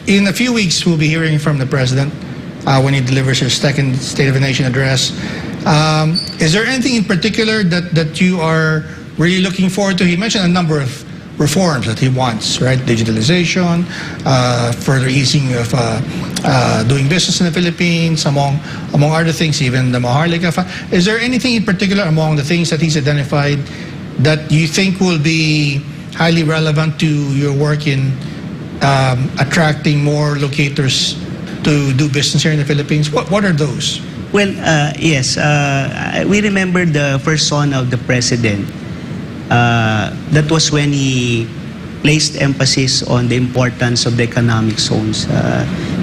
in a few weeks, we'll be hearing from the President when he delivers his second State of the Nation address. Is there anything in particular that you are really looking forward to? He mentioned a number of reforms that he wants, right? Digitalization, further easing of doing business in the Philippines, among other things, even the Maharlika Fund. Is there anything in particular among the things that he's identified that you think will be highly relevant to your work in attracting more locators to do business here in the Philippines? What are those? Well, yes. We remember the first son of the President. That was when he placed emphasis on the importance of the economic zones.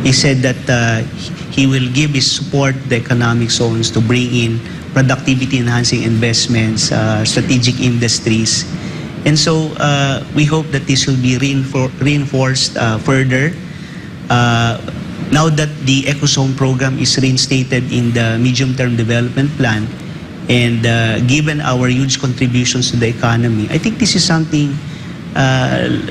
He said that he will give his support to the economic zones to bring in productivity-enhancing investments, strategic industries. And so we hope that this will be reinforced further. Now that the EcoZone program is reinstated in the medium-term development plan, and given our huge contributions to the economy, I think this is something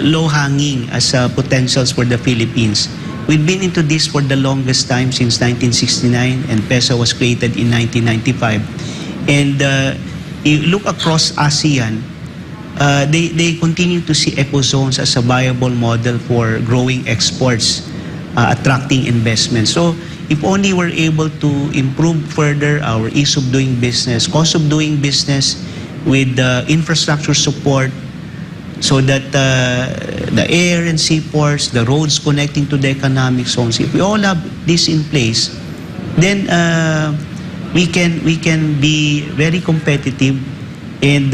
low-hanging as potentials for the Philippines. We've been into this for the longest time, since 1969, and PEZA was created in 1995. And you look across ASEAN, they continue to see ecozones as a viable model for growing exports, attracting investment. So if only we're able to improve further our ease of doing business, cost of doing business with infrastructure support, so that the air and seaports, the roads connecting to the economic zones, if we all have this in place, then we can be very competitive, and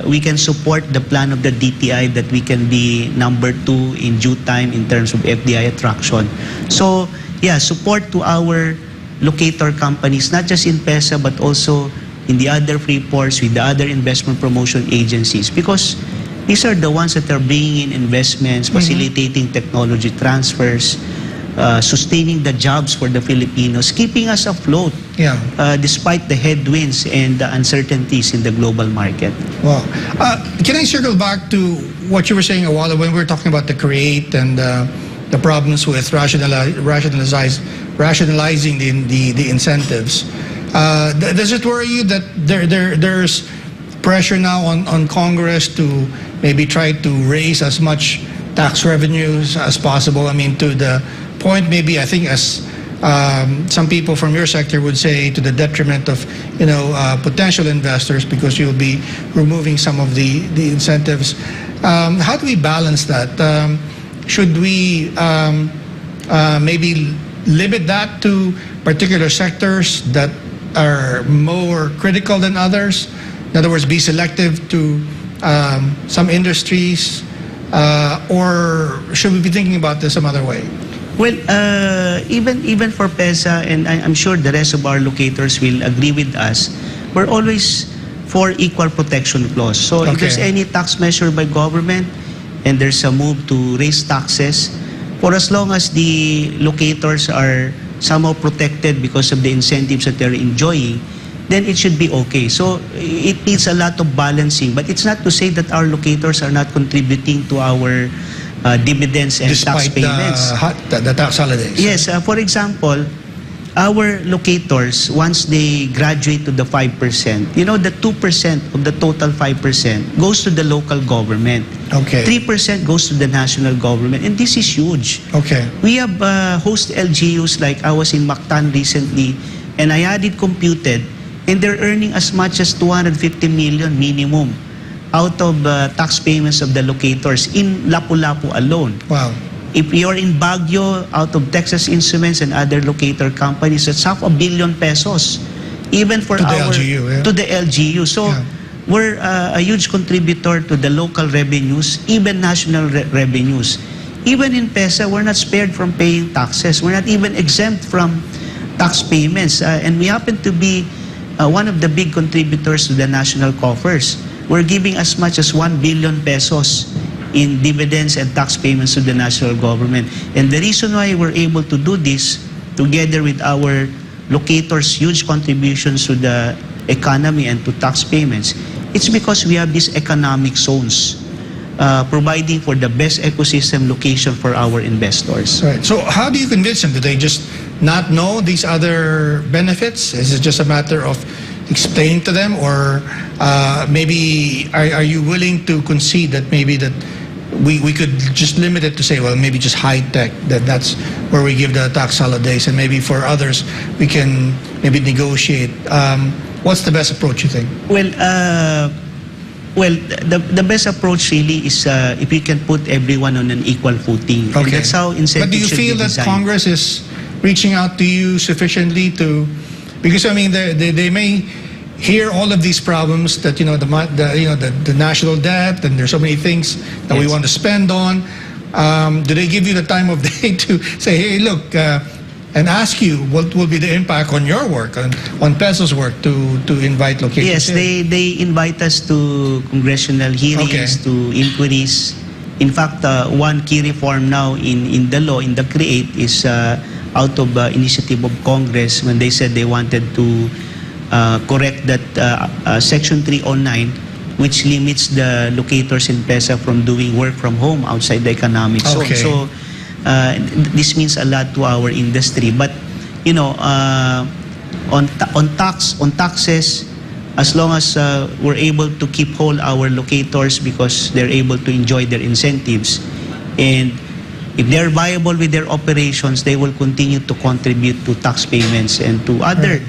we can support the plan of the DTI that we can be number 2 in due time in terms of FDI attraction. So yeah, support to our locator companies, not just in PEZA but also in the other free ports with the other investment promotion agencies, because these are the ones that are bringing in investments, facilitating technology transfers, sustaining the jobs for the Filipinos, keeping us afloat despite the headwinds and the uncertainties in the global market. Wow. Can I circle back to what you were saying a while ago when we were talking about the CREATE and the problems with rationalizing the incentives? Does it worry you that there's pressure now on Congress to maybe try to raise as much tax revenues as possible? I mean, to the point, maybe, I think, as some people from your sector would say, to the detriment of potential investors, because you'll be removing some of the incentives. How do we balance that? Should we maybe limit that to particular sectors that are more critical than others? In other words, be selective to some industries, or should we be thinking about this some other way? Well, even for PEZA, and I'm sure the rest of our locators will agree with us, we're always for equal protection clause. So if there's any tax measure by government and there's a move to raise taxes, for as long as the locators are somehow protected because of the incentives that they're enjoying, then it should be okay. So it needs a lot of balancing, but it's not to say that our locators are not contributing to our dividends and tax payments. Despite the tax holidays. Yes, for example, our locators, once they graduate to the 5%, the 2% of the total 5% goes to the local government. Okay. 3% goes to the national government, and this is huge. Okay. We have host LGUs, like I was in Mactan recently, and I had it computed, and they're earning as much as 250 million minimum out of tax payments of the locators in Lapu-Lapu alone. Wow. If you're in Baguio, out of Texas Instruments and other locator companies, that's half a billion pesos, even for to the LGU. So we're a huge contributor to the local revenues, even national revenues. Even in PEZA, we're not spared from paying taxes. We're not even exempt from tax payments. And we happen to be one of the big contributors to the national coffers. We're giving as much as 1 billion pesos in dividends and tax payments to the national government. And the reason why we're able to do this, together with our locators' huge contributions to the economy and to tax payments, it's because we have these economic zones. providing for the best ecosystem location for our investors. Right. So how do you convince them? Do they just not know these other benefits? Is it just a matter of explaining to them, or maybe are you willing to concede that maybe that we could just limit it to say, well, maybe just high tech, that's where we give the tax holidays, and maybe for others we can maybe negotiate. What's the best approach, you think? Well, the best approach really is if we can put everyone on an equal footing. Okay. And that's how incentives But do you should feel be that designed. Congress is reaching out to you sufficiently to, because I mean they may hear all of these problems that the national debt, and there's so many things that we Yes. want to spend on. Do they give you the time of day to say, hey, look, and ask you what will be the impact on your work, on PEZA's work to invite locations? Yes, in? they invite us to congressional hearings, Okay. to inquiries. In fact, one key reform now in the law, in the CREATE, is out of initiative of Congress when they said they wanted to correct that Section 309, which limits the locators in PEZA from doing work from home outside the economic zone. Okay. So this means a lot to our industry. But on taxes, as long as we're able to keep whole our locators because they're able to enjoy their incentives, and if they're viable with their operations, they will continue to contribute to tax payments and to other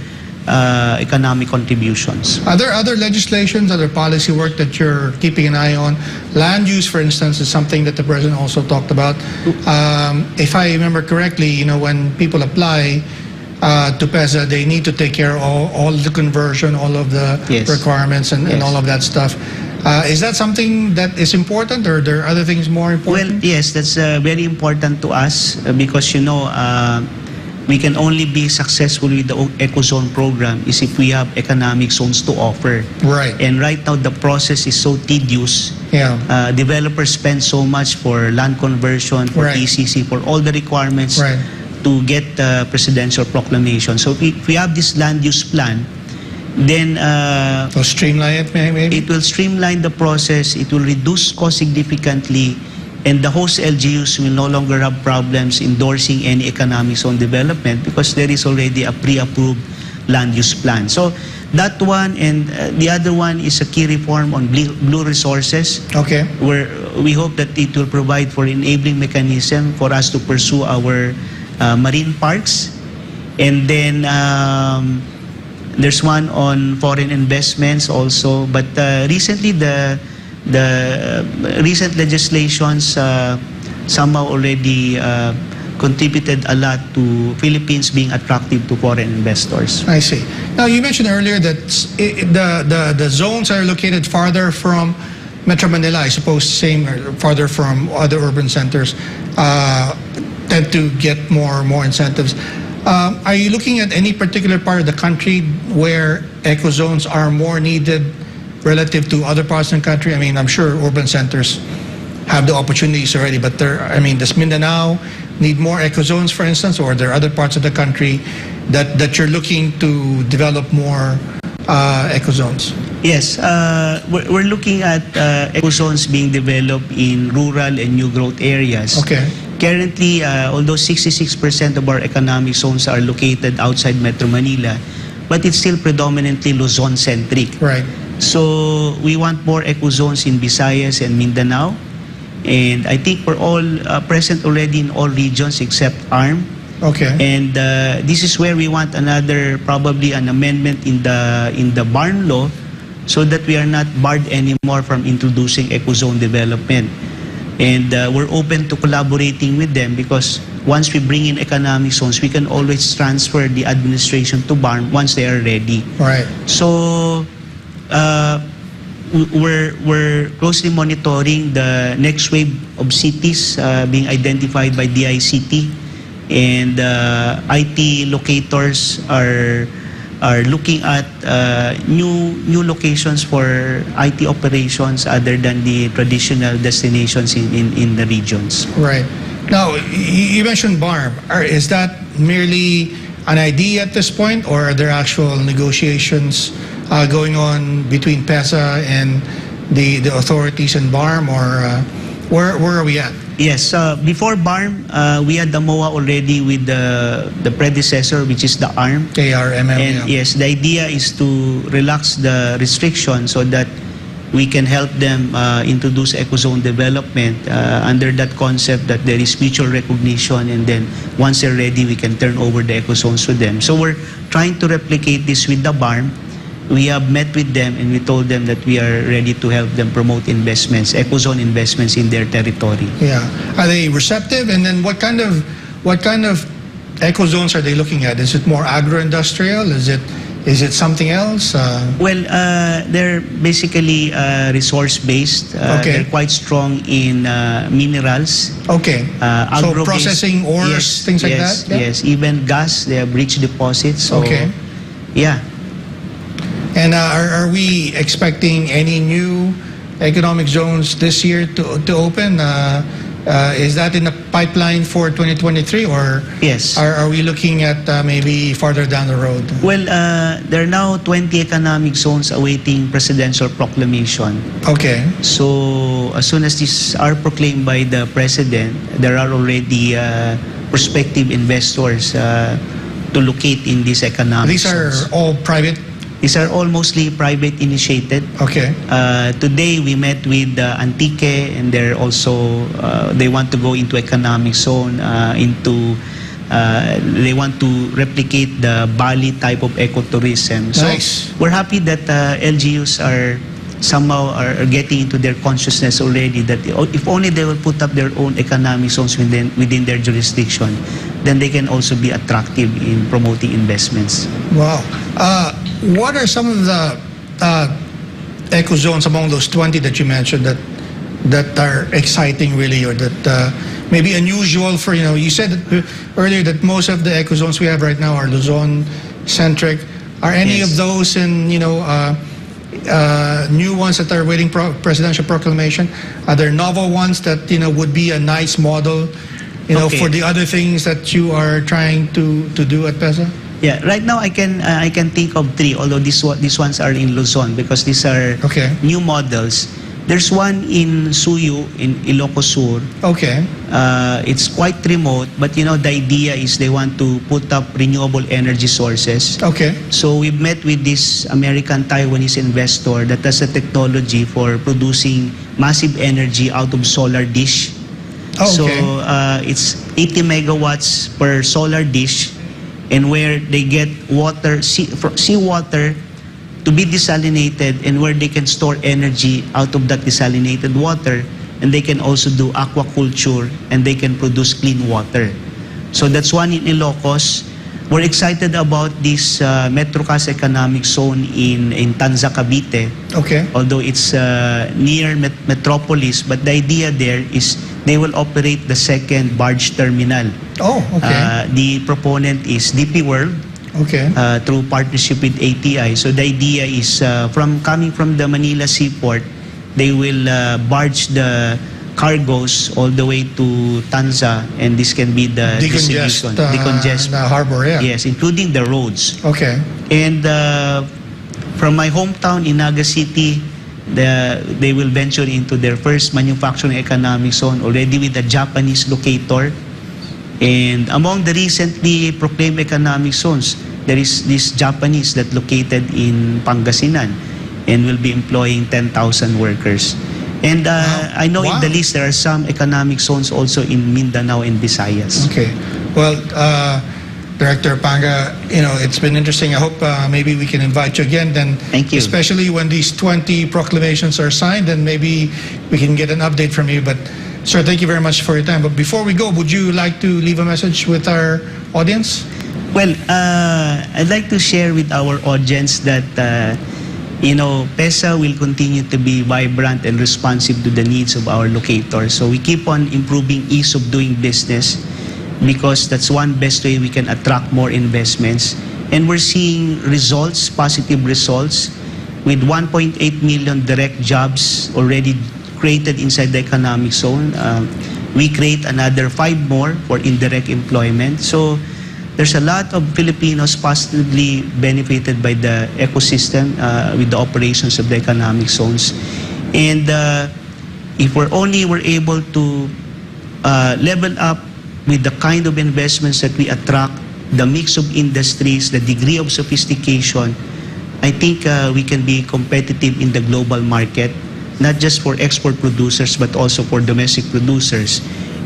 economic contributions. Are there other legislations, other policy work that you're keeping an eye on? Land use, for instance, is something that the President also talked about. If I remember correctly, when people apply to PEZA, they need to take care of all the conversion, all of the Yes. requirements, and Yes. all of that stuff. Is that something that is important, or are there other things more Well, important? yes, that's very important to us because, we can only be successful with the EcoZone program is if we have economic zones to offer. Right. And right now, the process is so tedious. Yeah. Developers spend so much for land conversion, for Right. ECC, for all the requirements Right. to get the presidential proclamation. So if we have this land use plan, then So streamline it, maybe? it will streamline the process, it will reduce cost significantly, and the host LGUs will no longer have problems endorsing any economic zone development because there is already a pre-approved land use plan. So that one, and the other one is a key reform on blue resources, Okay. where we hope that it will provide for enabling mechanism for us to pursue our marine parks. And then there's one on foreign investments also. But recently, the recent legislations somehow already contributed a lot to Philippines being attractive to foreign investors. I see. Now, you mentioned earlier that the zones are located farther from Metro Manila, I suppose, same or farther from other urban centers, tend to get more incentives. Are you looking at any particular part of the country where eco zones are more needed relative to other parts of the country? I mean, I'm sure urban centers have the opportunities already, but does Mindanao need more eco zones, for instance, or are there other parts of the country that you're looking to develop more eco zones? Yes, we're looking at eco zones being developed in rural and new growth areas. Okay. Currently, although 66% of our economic zones are located outside Metro Manila, but it's still predominantly Luzon-centric. Right. So we want more eco zones in Visayas and Mindanao. And I think we're all present already in all regions except ARM. Okay. And this is where we want probably an amendment in the barn law so that we are not barred anymore from introducing eco-zone development. And we're open to collaborating with them because once we bring in economic zones, we can always transfer the administration to barn once they are ready. Right. So we're closely monitoring the next wave of cities being identified by DICT, and IT locators are looking at new locations for IT operations other than the traditional destinations in the regions. Right. Now, you mentioned BARM. Is that merely an idea at this point, or are there actual negotiations going on between PEZA and the authorities in BARM, or where are we at? Yes, before BARM, we had the MOA already with the predecessor, which is the ARM. ARMM, And yeah. yes, the idea is to relax the restriction so that we can help them introduce ecozone development under that concept that there is mutual recognition, and then once they're ready, we can turn over the ecozones to them. So we're trying to replicate this with the BARM. We have met with them and we told them that we are ready to help them promote investments, ecozone investments in their territory. Yeah. Are they receptive? And then what kind of ecozones are they looking at? Is it more agro-industrial? Is it something else? Well, they're basically resource-based. Okay. They're quite strong in minerals. Okay. So Agro-based. processing ores, Yes, things like yes, that? Yeah. Yes, even gas, they have rich deposits. So, Okay. yeah. And are we expecting any new economic zones this year to open? Is that in the pipeline for 2023, or Yes. are we looking at maybe farther down the road? Well, there are now 20 economic zones awaiting presidential proclamation. Okay. So as soon as these are proclaimed by the president, there are already prospective investors to locate in these economic These are zones. all private? These are all mostly private initiated. Okay. Today we met with Antique, and they're also they want to go into economic zone they want to replicate the Bali type of ecotourism. So Nice. we're happy that LGUs are somehow are getting into their consciousness already that if only they will put up their own economic zones within their jurisdiction, then they can also be attractive in promoting investments. Wow. What are some of the ecozones among those 20 that you mentioned that are exciting really, or that maybe unusual for, you said earlier that most of the ecozones we have right now are Luzon-centric. Are any Yes. of those in, new ones that are waiting presidential proclamation? Are there novel ones that, would be a nice model, Okay. for the other things that you are trying to do at PEZA? Yeah, right now I can think of 3, although these ones are in Luzon because these are Okay. new models. There's one in Suyu in Ilocos Sur. Okay. It's quite remote, but the idea is they want to put up renewable energy sources. Okay. So we've met with this American-Taiwanese investor that has a technology for producing massive energy out of solar dish. Oh, So okay. it's 80 megawatts per solar dish, and where they get water, seawater to be desalinated, and where they can store energy out of that desalinated water, and they can also do aquaculture, and they can produce clean water. So that's one in Ilocos. We're excited about this Metrocast economic zone in Tanza, Cavite, Okay. although it's near Metropolis, but the idea there is they will operate the second barge terminal. Oh, okay. The proponent is DP World Okay. through partnership with ATI. So the idea is coming from the Manila seaport, they will barge the cargoes all the way to Tanza, and this can be the distribution. Decongest. the harbor, yeah. Yes, including the roads. Okay. And from my hometown in Naga City, they will venture into their first manufacturing economic zone already with a Japanese locator. And among the recently proclaimed economic zones, there is this Japanese that located in Pangasinan and will be employing 10,000 workers. And I know in Wow. the list there are some economic zones also in Mindanao and Visayas. Okay. Well, Director Panga, it's been interesting. I hope maybe we can invite you again. Then, Thank you. especially when these 20 proclamations are signed, then maybe we can get an update from you. But, sir, thank you very much for your time. But before we go, would you like to leave a message with our audience? Well, I'd like to share with our audience that, PEZA will continue to be vibrant and responsive to the needs of our locators. So we keep on improving ease of doing business because that's one best way we can attract more investments. And we're seeing results, positive results, with 1.8 million direct jobs already created inside the economic zone. We create another 5 more for indirect employment. So there's a lot of Filipinos positively benefited by the ecosystem with the operations of the economic zones. And if we're able to level up with the kind of investments that we attract, the mix of industries, the degree of sophistication, I think we can be competitive in the global market, not just for export producers, but also for domestic producers.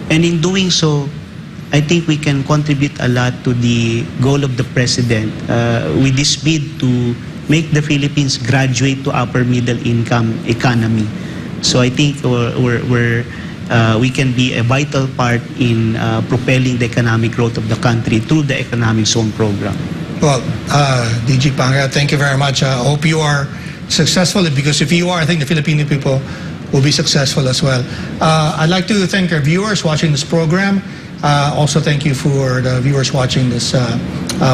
And in doing so, I think we can contribute a lot to the goal of the President with this bid to make the Philippines graduate to upper middle income economy. So I think we can be a vital part in propelling the economic growth of the country through the Economic Zone Program. Well, DG Panga, thank you very much. I hope you are successful, because if you are, I think the Filipino people will be successful as well. I'd like to thank our viewers watching this program. Also, thank you for the viewers watching this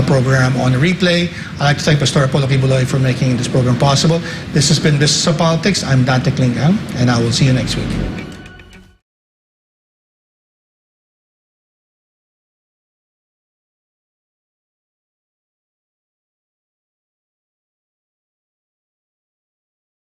program on replay. I'd like to thank Pastor Apollo Kibuloy for making this program possible. This has been Business of Politics. I'm Dante Klingham, and I will see you next week.